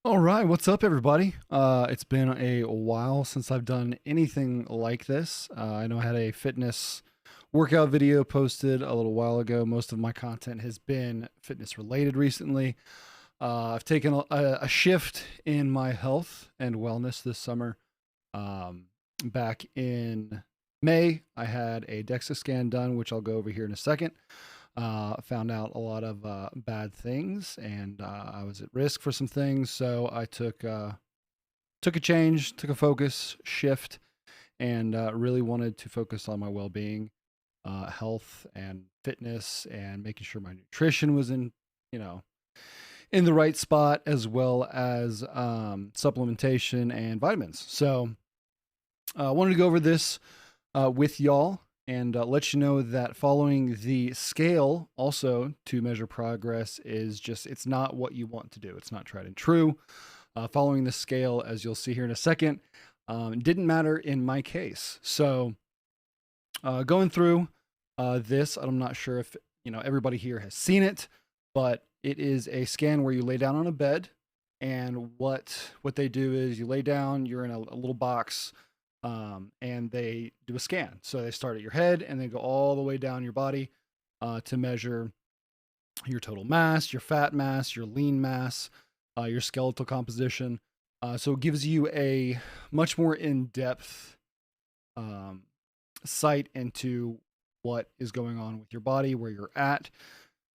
All right, what's up, everybody? It's been a while since I've done anything like this. I know I had a fitness workout video posted a little while ago. Most of my content has been fitness related recently. I've taken a shift in my health and wellness this summer. Um, Back in May, I had a Dexa scan done, which I'll go over here in a second. Found out a lot of bad things, and I was at risk for some things. So I took a change, took a focus shift, and really wanted to focus on my well-being, health, and fitness, and making sure my nutrition was you know, in the right spot, as well as supplementation and vitamins. So I wanted to go over this with y'all and let you know that following the scale also to measure progress is just, it's not what you want to do. It's not tried and true. Following the scale, as you'll see here in a second, didn't matter in my case. So going through this, I'm not sure if everybody here has seen it, but it is a scan where you lay down on a bed, and what they do is you lay down, you're in a little box, and they do a scan. So they start at your head and they go all the way down your body to measure your total mass, your fat mass, your lean mass, your skeletal composition. So it gives you a much more in-depth um, sight into what is going on with your body, where you're at.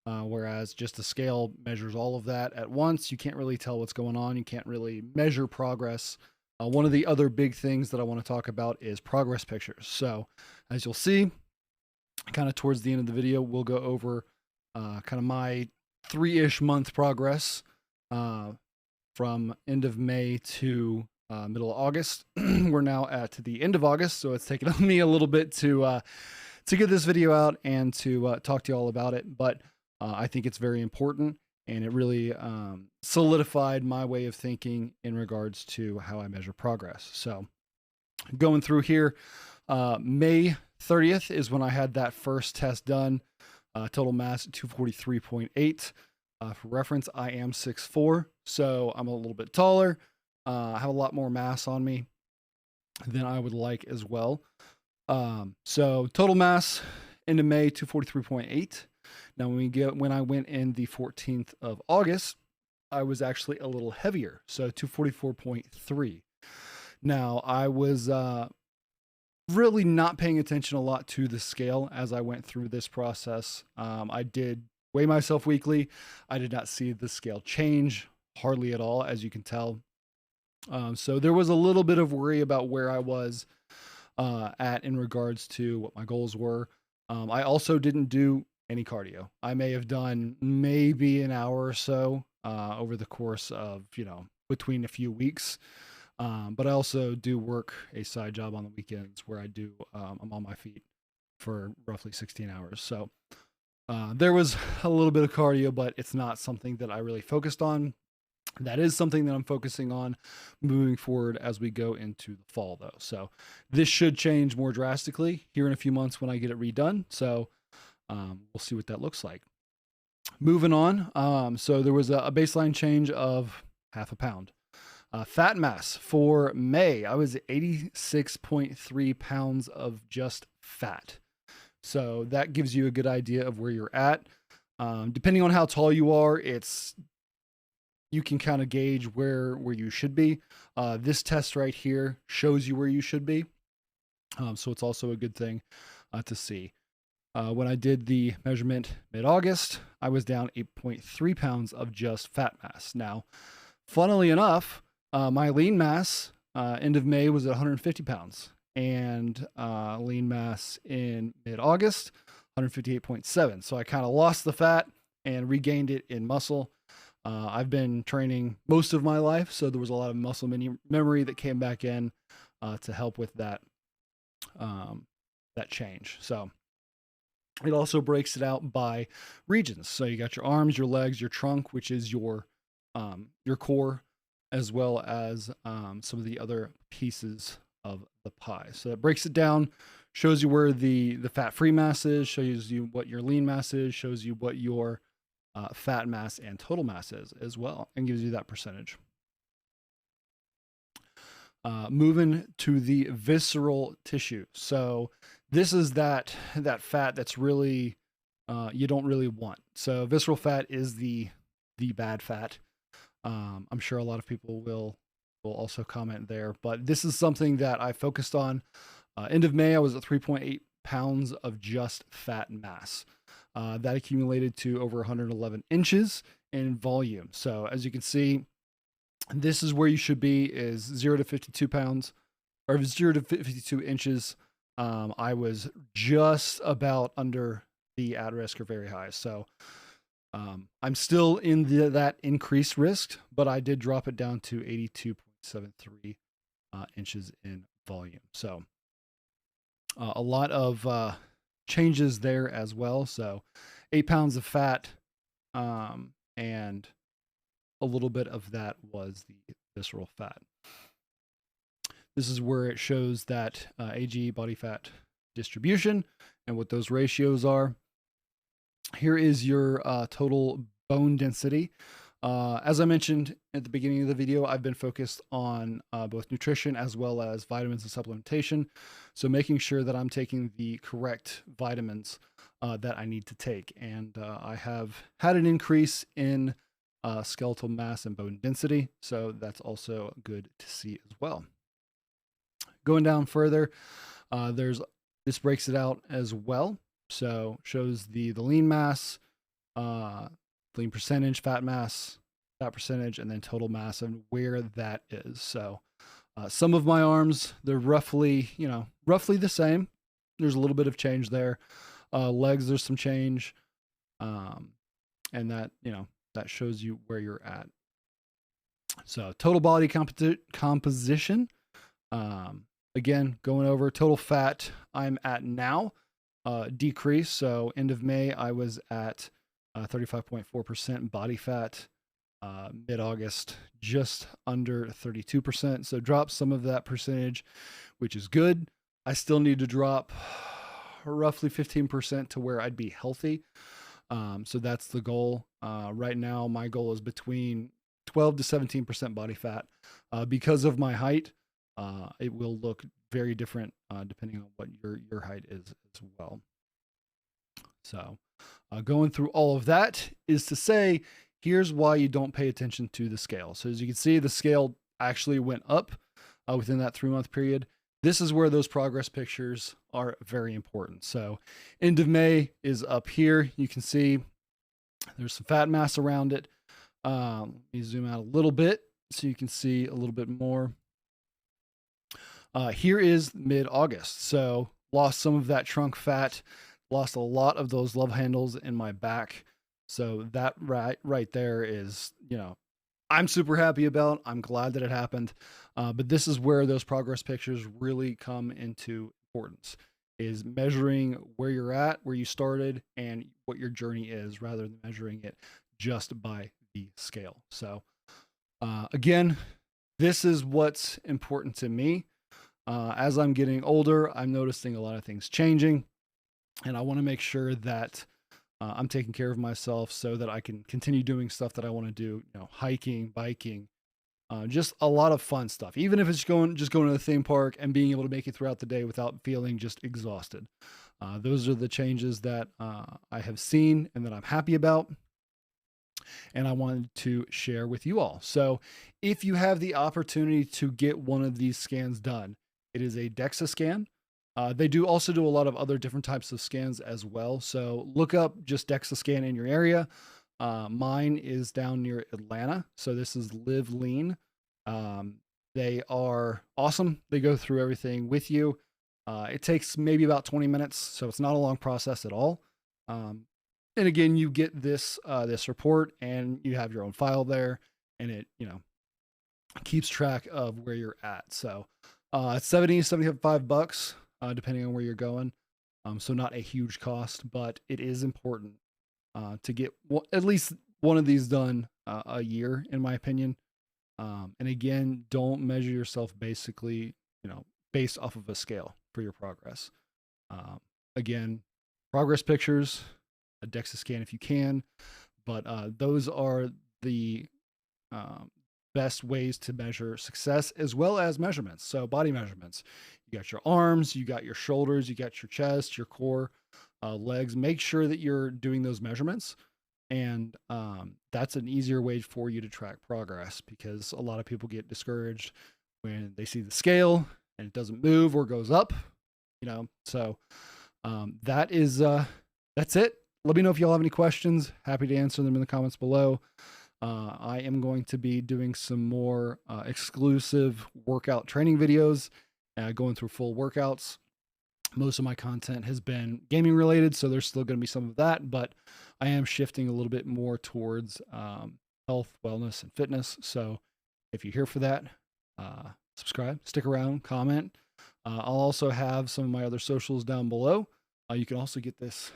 Whereas just the scale measures all of that at once. You can't really tell what's going on. You can't really measure progress. One of the other big things that I want to talk about is progress pictures. So as you'll see, kind of towards the end of the video, we'll go over kind of my 3-ish month progress from end of May to middle of August. We're now at the end of August, so it's taken me a little bit to get this video out and to talk to you all about it. But I think it's very important, and it really solidified my way of thinking in regards to how I measure progress. So going through here, May 30th is when I had that first test done. Total mass 243.8. For reference, I am 6'4", so I'm a little bit taller. I have a lot more mass on me than I would like as well. So total mass into May 243.8. Now, when I went in the 14th of August, I was actually a little heavier, so 244.3. Now, I was really not paying attention a lot to the scale as I went through this process. I did weigh myself weekly. I did not see the scale change hardly at all, as you can tell. So there was a little bit of worry about where I was at in regards to what my goals were. I also didn't do any cardio. I may have done maybe an hour or so over the course of, between a few weeks. But I also do work a side job on the weekends where I'm on my feet for roughly 16 hours. So there was a little bit of cardio, but it's not something that I really focused on. That is something that I'm focusing on moving forward as we go into the fall, though. So this should change more drastically here in a few months when I get it redone. So we'll see what that looks like. Moving on. So there was a baseline change of half a pound. Fat mass for May, I was 86.3 pounds of just fat. So that gives you a good idea of where you're at. Depending on how tall you are, you can kind of gauge where you should be. This test right here shows you where you should be. So it's also a good thing to see. When I did the measurement mid-August, I was down 8.3 pounds of just fat mass. Now, funnily enough, my lean mass end of May was at 150 pounds, and lean mass in mid-August, 158.7. So I kind of lost the fat and regained it in muscle. I've been training most of my life, so there was a lot of muscle memory that came back in to help with that change. So it also breaks it out by regions. So you got your arms, your legs, your trunk, which is your core, as well as some of the other pieces of the pie. So that breaks it down, shows you where the fat-free mass is, shows you what your lean mass is, shows you what your fat mass and total mass is as well, and gives you that percentage. Moving to the visceral tissue. So this is that fat that's really you don't really want. So visceral fat is the bad fat. I'm sure a lot of people will also comment there, but this is something that I focused on. End of May, I was at 3.8 pounds of just fat mass. That accumulated to over 111 inches in volume. So as you can see, this is where you should be: is 0 to 52 pounds, or 0 to 52 inches. I was just about under the at risk or very high. So I'm still in that increased risk, but I did drop it down to 82.73 inches in volume. So a lot of changes there as well. So 8 pounds of fat, and a little bit of that was the visceral fat. This is where it shows that AG body fat distribution and what those ratios are. Here is your total bone density. As I mentioned at the beginning of the video, I've been focused on both nutrition as well as vitamins and supplementation. So making sure that I'm taking the correct vitamins that I need to take. And I have had an increase in skeletal mass and bone density. So that's also good to see as well. Going down further, this breaks it out as well. So shows the lean mass, lean percentage, fat mass, fat percentage, and then total mass and where that is. So some of my arms, they're roughly the same. There's a little bit of change there. Legs, there's some change. And that, that shows you where you're at. So total body composition. Again, going over total fat, I'm at now decrease. So end of May, I was at 35.4% body fat. Mid-August, just under 32%. So drop some of that percentage, which is good. I still need to drop roughly 15% to where I'd be healthy. So that's the goal. Right now, my goal is between 12 to 17% body fat. Because of my height, it will look very different depending on what your height is as well. So going through all of that is to say, here's why you don't pay attention to the scale. So as you can see, the scale actually went up within that 3-month period. This is where those progress pictures are very important. So end of May is up here. You can see there's some fat mass around it. Let me zoom out a little bit so you can see a little bit more. Here is mid-August. So lost some of that trunk fat, lost a lot of those love handles in my back. So that right there is, I'm super happy about. I'm glad that it happened. But this is where those progress pictures really come into importance, is measuring where you're at, where you started, and what your journey is, rather than measuring it just by the scale. So again, this is what's important to me. As I'm getting older, I'm noticing a lot of things changing, and I want to make sure that I'm taking care of myself so that I can continue doing stuff that I want to do, hiking, biking, just a lot of fun stuff. Even if it's going to the theme park and being able to make it throughout the day without feeling just exhausted. Those are the changes that I have seen and that I'm happy about, and I wanted to share with you all. So if you have the opportunity to get one of these scans done, it is a Dexa scan. They do also do a lot of other different types of scans as well. So look up just Dexa scan in your area. Mine is down near Atlanta. So this is Live Lean. They are awesome. They go through everything with you. It takes maybe about 20 minutes. So it's not a long process at all. And again, you get this report and you have your own file there, and it, keeps track of where you're at. So it's $75, depending on where you're going. So not a huge cost, but it is important to get at least one of these done a year, in my opinion. And again, don't measure yourself basically, based off of a scale for your progress. Again, progress pictures, a Dexa scan if you can, but those are the best ways to measure success, as well as measurements. So body measurements, you got your arms, you got your shoulders, you got your chest, your core, legs. Make sure that you're doing those measurements. And that's an easier way for you to track progress, because a lot of people get discouraged when they see the scale and it doesn't move or goes up, So that's it. Let me know if y'all have any questions. Happy to answer them in the comments below. I am going to be doing some more exclusive workout training videos, going through full workouts. Most of my content has been gaming related, so there's still going to be some of that, but I am shifting a little bit more towards health, wellness, and fitness. So if you're here for that, subscribe, stick around, comment. I'll also have some of my other socials down below. You can also get this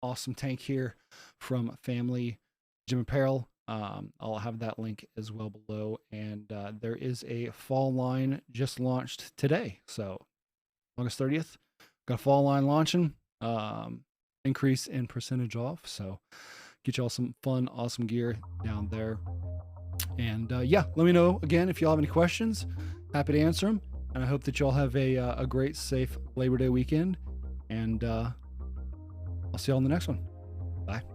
awesome tank here from Family Gym Apparel. I'll have that link as well below. And there is a fall line just launched today. So August 30th, got a fall line launching, increase in percentage off. So get y'all some fun, awesome gear down there. And yeah, let me know again if y'all have any questions. Happy to answer them. And I hope that y'all have a great, safe Labor Day weekend. And I'll see y'all in the next one. Bye.